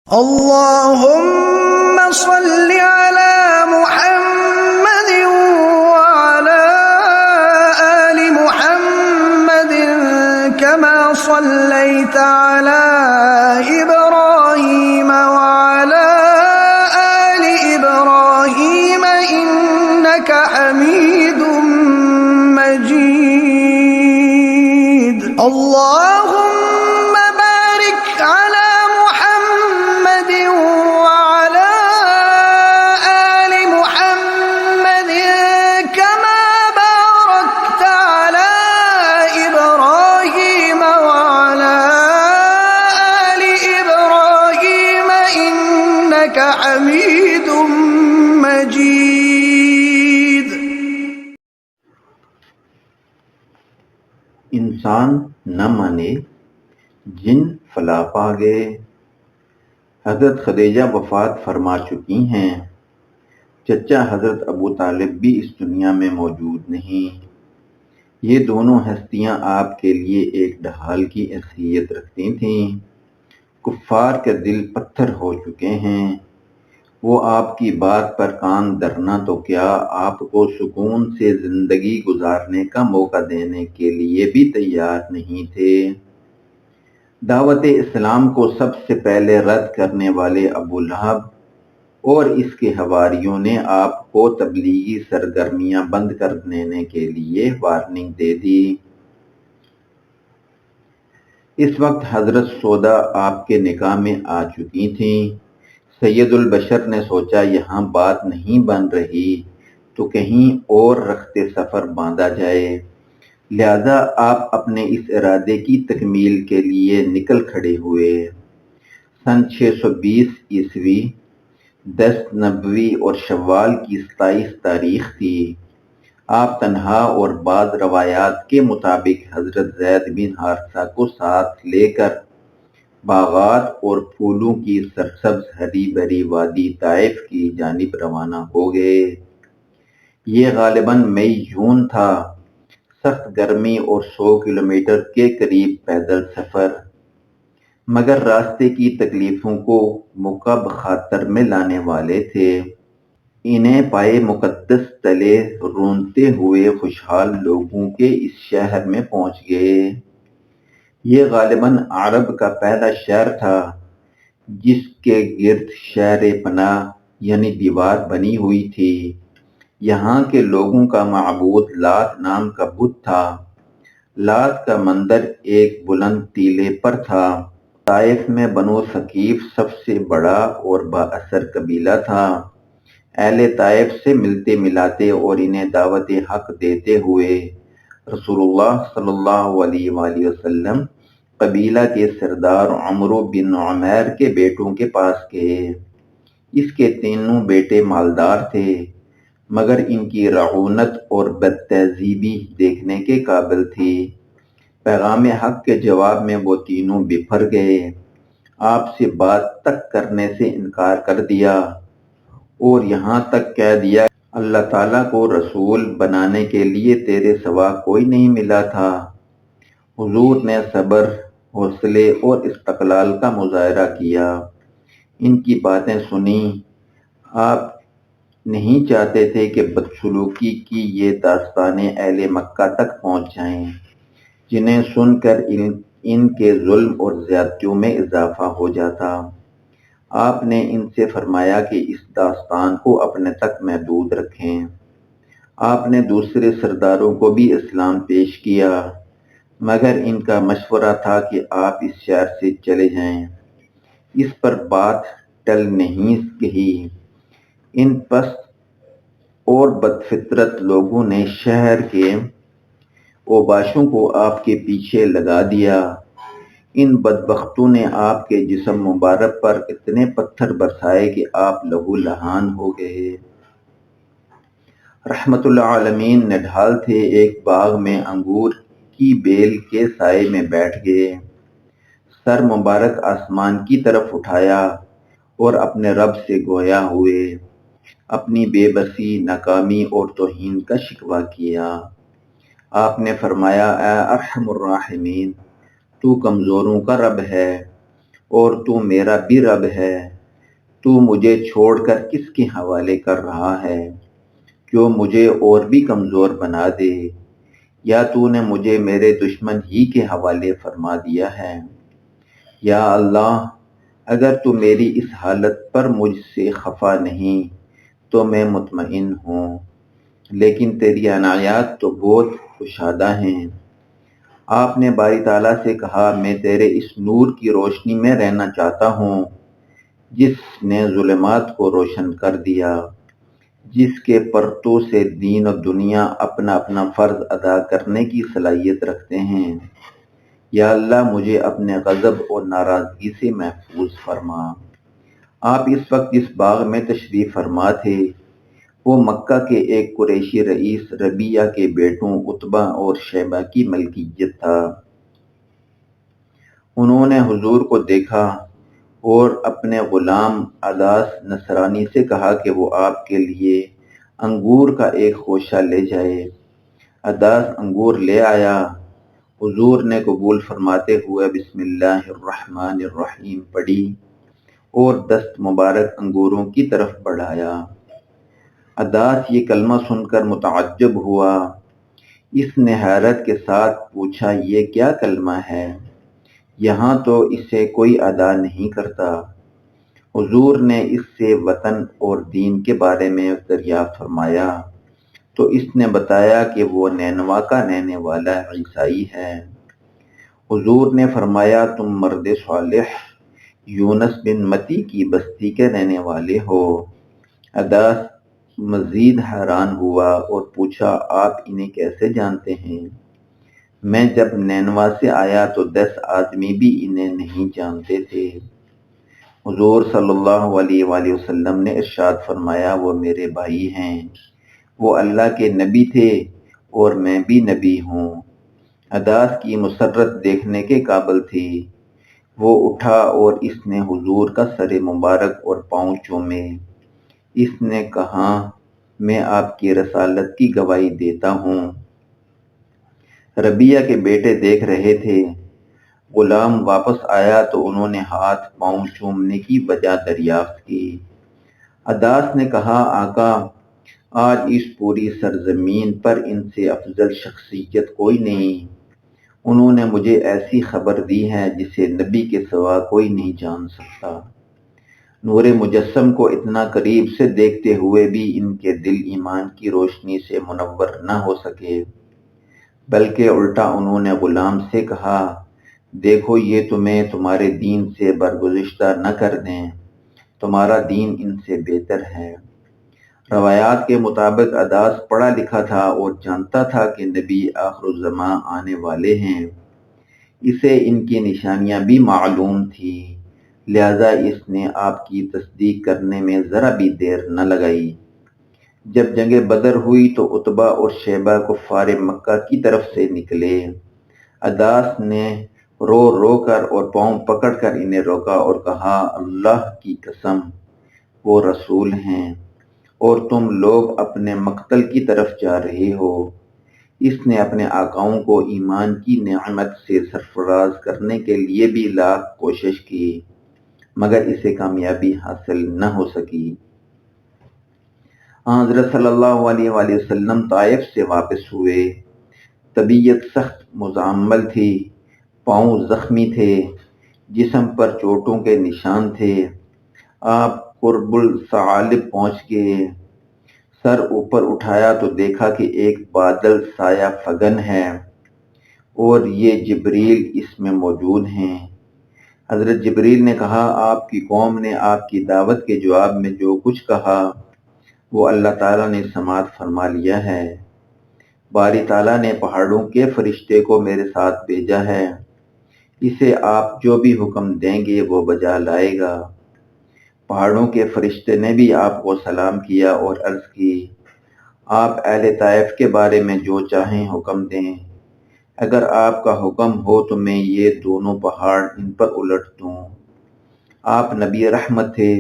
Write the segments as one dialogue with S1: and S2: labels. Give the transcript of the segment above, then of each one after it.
S1: اللهم صل على محمد وعلى آل محمد كما صليت على إبراهيم وعلى آل إبراهيم إنك حميد مجيد. اللهم بارك على محمد وعلى آل محمد كما باركت على إبراهيم وعلى آل إبراهيم إنك حميد مجيد.
S2: انسان نہ مانے جن فلاح پا گئے. حضرت خدیجہ وفات فرما چکی ہیں. چچا حضرت ابو طالب بھی اس دنیا میں موجود نہیں. یہ دونوں ہستیاں آپ کے لیے ایک ڈھال کی حیثیت رکھتی تھیں. کفار کے دل پتھر ہو چکے ہیں. وہ آپ کی بات پر کان دھرنا تو کیا، آپ کو سکون سے زندگی گزارنے کا موقع دینے کے لیے بھی تیار نہیں تھے. دعوت اسلام کو سب سے پہلے رد کرنے والے ابو لہب اور اس کے حواریوں نے آپ کو تبلیغی سرگرمیاں بند کر دینے کے لیے وارننگ دے دی. اس وقت حضرت سودا آپ کے نکاح میں آ چکی تھیں. سید البشر نے سوچا یہاں بات نہیں بن رہی تو کہیں اور رخت سفر باندھا جائے، لہذا آپ اپنے اس ارادے کی تکمیل کے لیے نکل کھڑے ہوئے. سن 620 عیسوی 10 نبوی اور شوال کی 27 تاریخ تھی. آپ تنہا اور بعض روایات کے مطابق حضرت زید بن حارثہ کو ساتھ لے کر باغات اور پھولوں کی سرسبز ہری بھری وادی طائف کی جانب روانہ ہو گئے. یہ غالباً مئی جون تھا. سخت گرمی اور 100 کلومیٹر کے قریب پیدل سفر، مگر راستے کی تکلیفوں کو موقع بخاطر میں لانے والے تھے. انہیں پائے مقدس تلے رونتے ہوئے خوشحال لوگوں کے اس شہر میں پہنچ گئے. یہ غالباً عرب کا پہلا شہر تھا جس کے گرد شہر پناہ یعنی دیوار بنی ہوئی تھی. یہاں کے لوگوں کا معبود لات نام کا بت تھا. لات کا مندر ایک بلند ٹیلے پر تھا. طائف میں بنو ثقیف سب سے بڑا اور با اثر قبیلہ تھا. اہل طائف سے ملتے ملاتے اور انہیں دعوت حق دیتے ہوئے رسول اللہ صلی اللہ علیہ وآلہ وسلم قبیلہ کے سردار عمرو بن عمیر کے بیٹوں کے پاس گئے. اس کے تینوں بیٹے مالدار تھے مگر ان کی رعونت اور بد تہذیبی دیکھنے کے قابل تھی. پیغام حق کے جواب میں وہ تینوں بپھر گئے. آپ سے بات تک کرنے سے انکار کر دیا اور یہاں تک کہہ دیا اللہ تعالیٰ کو رسول بنانے کے لیے تیرے سوا کوئی نہیں ملا تھا. حضور نے صبر، حوصلے اور استقلال کا مظاہرہ کیا. ان کی باتیں سنی. آپ نہیں چاہتے تھے کہ بدسلوکی کی یہ داستانیں اہل مکہ تک پہنچ جائیں، جنہیں سن کر ان کے ظلم اور زیادتیوں میں اضافہ ہو جاتا. آپ نے ان سے فرمایا کہ اس داستان کو اپنے تک محدود رکھیں. آپ نے دوسرے سرداروں کو بھی اسلام پیش کیا مگر ان کا مشورہ تھا کہ آپ اس شہر سے چلے جائیں. اس پر بات ٹل نہیں کہی. ان پست اور بدفطرت لوگوں نے شہر کے اوباشوں کو آپ کے پیچھے لگا دیا. ان بدبختوں نے آپ کے جسم مبارک پر اتنے پتھر برسائے کہ آپ لہو لہان ہو گئے. رحمت اللہ عالمین نڈھال تھے. ایک باغ میں انگور کی بیل کے سائے میں بیٹھ گئے. سر مبارک آسمان کی طرف اٹھایا اور اپنے رب سے گویا ہوئے. اپنی بے بسی، ناکامی اور توہین کا شکوہ کیا. آپ نے فرمایا اے ارحم الراحمین، تو کمزوروں کا رب ہے اور تو میرا بھی رب ہے، تو مجھے چھوڑ کر کس کے حوالے کر رہا ہے جو مجھے اور بھی کمزور بنا دے، یا تو نے مجھے میرے دشمن ہی کے حوالے فرما دیا ہے۔ یا اللہ، اگر تو میری اس حالت پر مجھ سے خفا نہیں تو میں مطمئن ہوں، لیکن تیری عنایات تو بہت کشادہ ہیں۔ آپ نے باری تعالیٰ سے کہا، میں تیرے اس نور کی روشنی میں رہنا چاہتا ہوں جس نے ظلمات کو روشن کر دیا، جس کے پرتو سے دین و دنیا اپنا اپنا فرض ادا کرنے کی صلاحیت رکھتے ہیں۔ یا اللہ، مجھے اپنے غضب اور ناراضگی سے محفوظ فرما۔ آپ اس وقت جس باغ میں تشریف فرما تھے وہ مکہ کے ایک قریشی رئیس ربیعہ کے بیٹوں عتبہ اور شیبہ کی ملکیت تھا۔ انہوں نے حضور کو دیکھا اور اپنے غلام عداس نصرانی سے کہا کہ وہ آپ کے لیے انگور کا ایک خوشہ لے جائے۔ عداس انگور لے آیا، حضور نے قبول فرماتے ہوئے بسم اللہ الرحمن الرحیم پڑھی اور دست مبارک انگوروں کی طرف بڑھایا۔ عداس یہ کلمہ سن کر متعجب ہوا۔ اس نے حیرت کے ساتھ پوچھا، یہ کیا کلمہ ہے؟ یہاں تو اسے کوئی ادا نہیں کرتا۔ حضور نے اس سے وطن اور دین کے بارے میں دریافت فرمایا تو اس نے بتایا کہ وہ نینوا کا رہنے والا عیسائی ہے۔ حضور نے فرمایا، تم مرد صالح یونس بن متی کی بستی کے رہنے والے ہو۔ عداس مزید حیران ہوا اور پوچھا، آپ انہیں کیسے جانتے ہیں؟ میں جب نینوا سے آیا تو 10 آدمی بھی انہیں نہیں جانتے تھے۔ حضور صلی اللہ علیہ وآلہ وسلم نے ارشاد فرمایا، وہ میرے بھائی ہیں، وہ اللہ کے نبی تھے اور میں بھی نبی ہوں۔ عداس کی مسرت دیکھنے کے قابل تھی۔ وہ اٹھا اور اس نے حضور کا سر مبارک اور پاؤں چومے۔ اس نے کہا، میں آپ کی رسالت کی گواہی دیتا ہوں۔ ربیعہ کے بیٹے دیکھ رہے تھے۔ غلام واپس آیا تو انہوں نے ہاتھ پاؤں چومنے کی وجہ دریافت کی۔ عداس نے کہا، آقا، آج اس پوری سرزمین پر ان سے افضل شخصیت کوئی نہیں۔ انہوں نے مجھے ایسی خبر دی ہے جسے نبی کے سوا کوئی نہیں جان سکتا۔ نور مجسم کو اتنا قریب سے دیکھتے ہوئے بھی ان کے دل ایمان کی روشنی سے منور نہ ہو سکے، بلکہ الٹا انہوں نے غلام سے کہا، دیکھو یہ تمہیں تمہارے دین سے برگزشتہ نہ کر دیں، تمہارا دین ان سے بہتر ہے۔ روایات کے مطابق عداس پڑھا لکھا تھا اور جانتا تھا کہ نبی آخر الزماں آنے والے ہیں۔ اسے ان کی نشانیاں بھی معلوم تھی، لہذا اس نے آپ کی تصدیق کرنے میں ذرا بھی دیر نہ لگائی۔ جب جنگ بدر ہوئی تو عتبہ اور شیبہ کفار مکہ کی طرف سے نکلے۔ عداس نے رو رو کر اور پاؤں پکڑ کر انہیں روکا اور کہا، اللہ کی قسم، وہ رسول ہیں اور تم لوگ اپنے مقتل کی طرف جا رہے ہو۔ اس نے اپنے آقاؤں کو ایمان کی نعمت سے سرفراز کرنے کے لیے بھی لاکھ کوشش کی، مگر اسے کامیابی حاصل نہ ہو سکی۔ حضرت صلی اللہ علیہ وآلہ وسلم طائف سے واپس ہوئے۔ طبیعت سخت مزمل تھی، پاؤں زخمی تھے، جسم پر چوٹوں کے نشان تھے۔ آپ قرب الثعالب پہنچ گئے۔ سر اوپر اٹھایا تو دیکھا کہ ایک بادل سایہ فگن ہے اور یہ جبریل اس میں موجود ہیں۔ حضرت جبریل نے کہا، آپ کی قوم نے آپ کی دعوت کے جواب میں جو کچھ کہا وہ اللہ تعالیٰ نے سماعت فرما لیا ہے۔ باری تعالیٰ نے پہاڑوں کے فرشتے کو میرے ساتھ بھیجا ہے، اسے آپ جو بھی حکم دیں گے وہ بجا لائے گا۔ پہاڑوں کے فرشتے نے بھی آپ کو سلام کیا اور عرض کی، آپ اہل طائف کے بارے میں جو چاہیں حکم دیں، اگر آپ کا حکم ہو تو میں یہ دونوں پہاڑ ان پر الٹ دوں۔ آپ نبی رحمت تھے،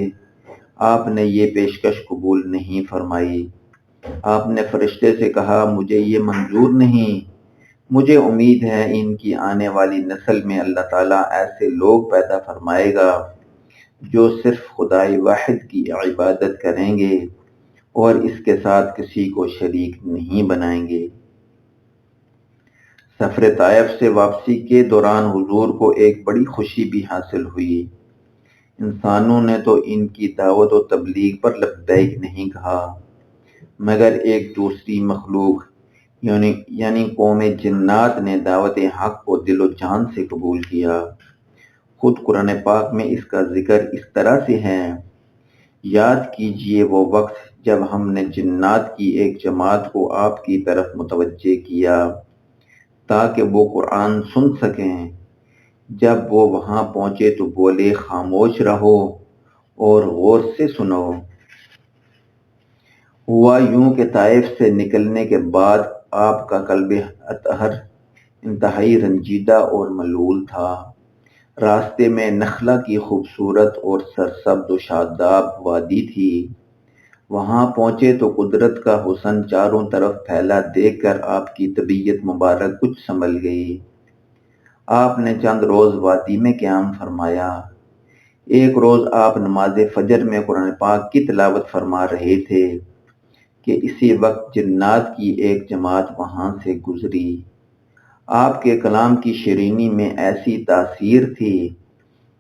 S2: آپ نے یہ پیشکش قبول نہیں فرمائی۔ آپ نے فرشتے سے کہا، مجھے یہ منظور نہیں، مجھے امید ہے ان کی آنے والی نسل میں اللہ تعالیٰ ایسے لوگ پیدا فرمائے گا جو صرف خدائے واحد کی عبادت کریں گے اور اس کے ساتھ کسی کو شریک نہیں بنائیں گے۔ سفر طائف سے واپسی کے دوران حضور کو ایک بڑی خوشی بھی حاصل ہوئی۔ انسانوں نے تو ان کی دعوت و تبلیغ پر لبیک نہیں کہا، مگر ایک دوسری مخلوق یعنی قوم جنات نے دعوت حق کو دل و جان سے قبول کیا۔ خود قرآن پاک میں اس کا ذکر اس طرح سے ہے، یاد کیجئے وہ وقت جب ہم نے جنات کی ایک جماعت کو آپ کی طرف متوجہ کیا تاکہ وہ قرآن سن سکیں۔ جب وہ وہاں پہنچے تو بولے خاموش رہو اور غور سے سنو۔ ہوا یوں کہ طائف سے نکلنے کے بعد آپ کا قلب اطہر انتہائی رنجیدہ اور ملول تھا۔ راستے میں نخلہ کی خوبصورت اور سرسبز و شاداب وادی تھی۔ وہاں پہنچے تو قدرت کا حسن چاروں طرف پھیلا دیکھ کر آپ کی طبیعت مبارک کچھ سنبھل گئی۔ آپ نے چند روز وادی میں قیام فرمایا۔ ایک روز آپ نماز فجر میں قرآن پاک کی تلاوت فرما رہے تھے کہ اسی وقت جنات کی ایک جماعت وہاں سے گزری۔ آپ کے کلام کی شیرینی میں ایسی تاثیر تھی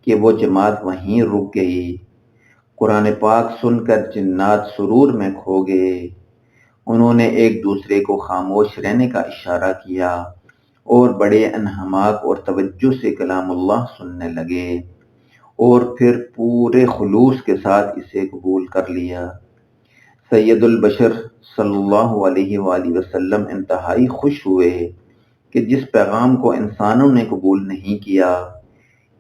S2: کہ وہ جماعت وہیں رک گئی۔ قرآن پاک سن کر جنات سرور میں کھو گئے۔ انہوں نے ایک دوسرے کو خاموش رہنے کا اشارہ کیا اور بڑے انہماک اور توجہ سے کلام اللہ سننے لگے اور پھر پورے خلوص کے ساتھ اسے قبول کر لیا۔ سید البشر صلی اللہ علیہ وآلہ وسلم انتہائی خوش ہوئے کہ جس پیغام کو انسانوں نے قبول نہیں کیا،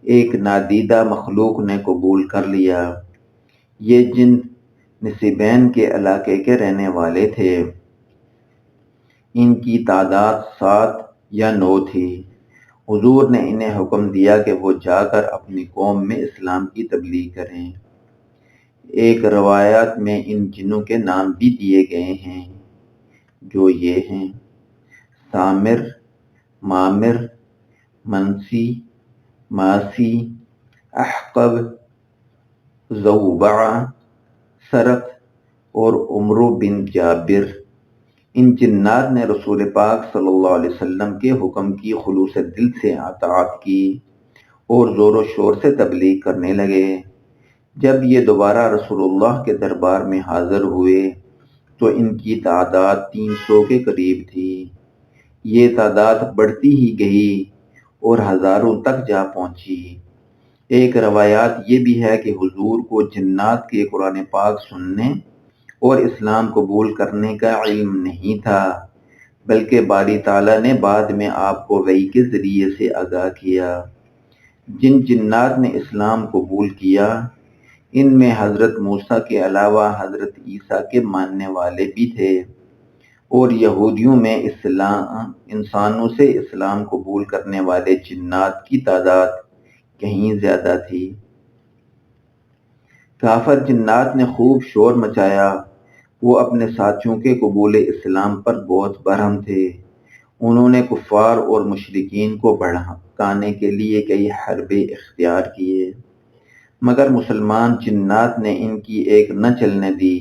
S2: ایک نادیدہ مخلوق نے قبول کر لیا۔ یہ جن نصیبین کے علاقے کے رہنے والے تھے۔ ان کی تعداد 7 یا 9 تھی۔ حضور نے انہیں حکم دیا کہ وہ جا کر اپنی قوم میں اسلام کی تبلیغ کریں۔ ایک روایات میں ان جنوں کے نام بھی دیے گئے ہیں جو یہ ہیں: سامر، مامر، منسی، ماسی، احقب، زوبع، سرق اور عمرو بن جابر۔ ان جنات نے رسول پاک صلی اللہ علیہ وسلم کے حکم کی خلوص دل سے اطاعت کی اور زور و شور سے تبلیغ کرنے لگے۔ جب یہ دوبارہ رسول اللہ کے دربار میں حاضر ہوئے تو ان کی تعداد 300 کے قریب تھی۔ یہ تعداد بڑھتی ہی گئی اور ہزاروں تک جا پہنچی۔ ایک روایات یہ بھی ہے کہ حضور کو جنات کے قرآن پاک سننے اور اسلام قبول کرنے کا علم نہیں تھا، بلکہ باری تعالیٰ نے بعد میں آپ کو وحی کے ذریعے سے آگاہ کیا۔ جن جنات نے اسلام قبول کیا، ان میں حضرت موسیٰ کے علاوہ حضرت عیسیٰ کے ماننے والے بھی تھے، اور یہودیوں میں انسانوں سے اسلام قبول کرنے والے جنات کی تعداد کہیں زیادہ تھی۔ کافر جنات نے خوب شور مچایا۔ وہ اپنے ساتھیوں کے قبول اسلام پر بہت برہم تھے۔ انہوں نے کفار اور مشرکین کو بھڑکانے کے لیے کئی حربے اختیار کیے، مگر مسلمان جنات نے ان کی ایک نہ چلنے دی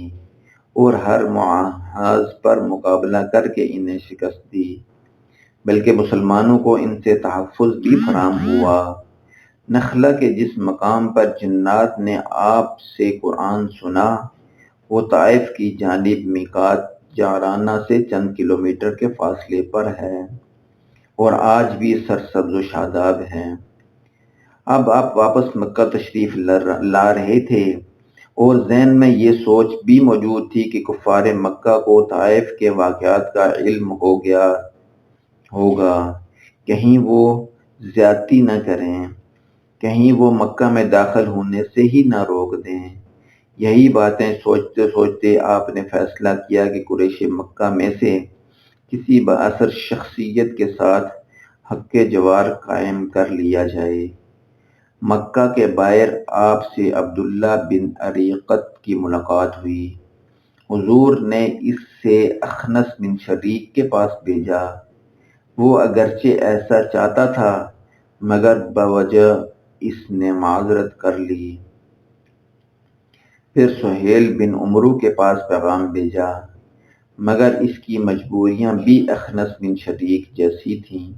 S2: اور ہر محاذ پر مقابلہ کر کے انہیں شکست دی، بلکہ مسلمانوں کو ان سے تحفظ بھی فراہم ہوا۔ نخلہ کے جس مقام پر جنات نے آپ سے قرآن سنا، وہ طائف کی جانب میقات جعرانہ سے چند کلومیٹر کے فاصلے پر ہے اور آج بھی سرسبز و شاداب ہے۔ اب آپ واپس مکہ تشریف لا رہے تھے اور ذہن میں یہ سوچ بھی موجود تھی کہ کفار مکہ کو طائف کے واقعات کا علم ہوگا، کہیں وہ زیادتی نہ کریں، کہیں وہ مکہ میں داخل ہونے سے ہی نہ روک دیں۔ یہی باتیں سوچتے سوچتے آپ نے فیصلہ کیا کہ قریش مکہ میں سے کسی بااثر شخصیت کے ساتھ حق جوار قائم کر لیا جائے۔ مکہ کے باہر آپ سے عبداللہ بن اریقط کی ملاقات ہوئی۔ حضور نے اس سے اخنس بن شریک کے پاس بھیجا۔ وہ اگرچہ ایسا چاہتا تھا مگر بوجہ اس نے معذرت کر لی۔ پھر سہیل بن عمرو کے پاس پیغام بھیجا، مگر اس کی مجبوریاں بھی اخنس بن شریک جیسی تھیں۔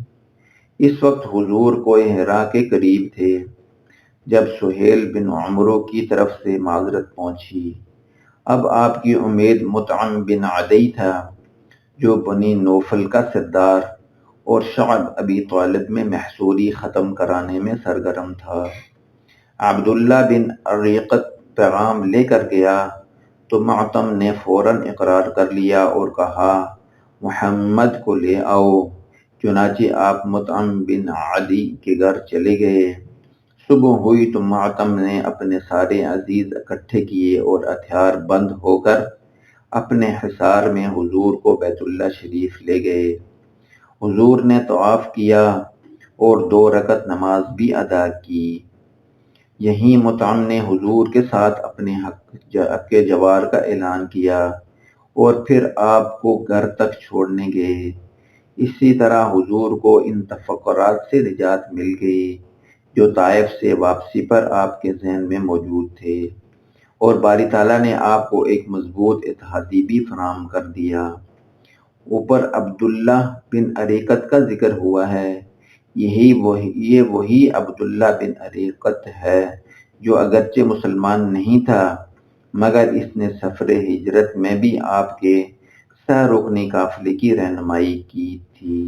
S2: اس وقت حضور کوہ حرا کے قریب تھے جب سہیل بن عمرو کی طرف سے معذرت پہنچی۔ اب آپ کی امید مطعم بن عدی تھا جو بنی نوفل کا سردار اور شعب ابی طالب میں محصوری ختم کرانے میں سرگرم تھا۔ عبداللہ بن عریقط پیغام لے کر گیا تو معتم نے فوراً اقرار کر لیا اور کہا محمد کو لے آؤ۔ چنانچہ آپ مطعم بن عدی کے گھر چلے گئے۔ صبح ہوئی تو معتم نے اپنے سارے عزیز اکٹھے کیے اور ہتھیار بند ہو کر اپنے حصار میں حضور کو بیت اللہ شریف لے گئے۔ حضور نے طواف کیا اور 2 رکعت نماز بھی ادا کی۔ یہیں مطعم نے حضور کے ساتھ اپنے حق جوار کا اعلان کیا اور پھر آپ کو گھر تک چھوڑنے گئے۔ اسی طرح حضور کو ان تفکرات سے نجات مل گئی جو طائف سے واپسی پر آپ کے ذہن میں موجود تھے، اور باری تعالیٰ نے آپ کو ایک مضبوط اتحادی بھی فراہم کر دیا۔ اوپر عبداللہ بن عریقط کا ذکر ہوا ہے۔ یہ وہی عبداللہ بن عریقط ہے جو اگرچہ مسلمان نہیں تھا مگر اس نے سفر ہجرت میں بھی آپ کے 100 رکنی قافلے کی رہنمائی کی تھی۔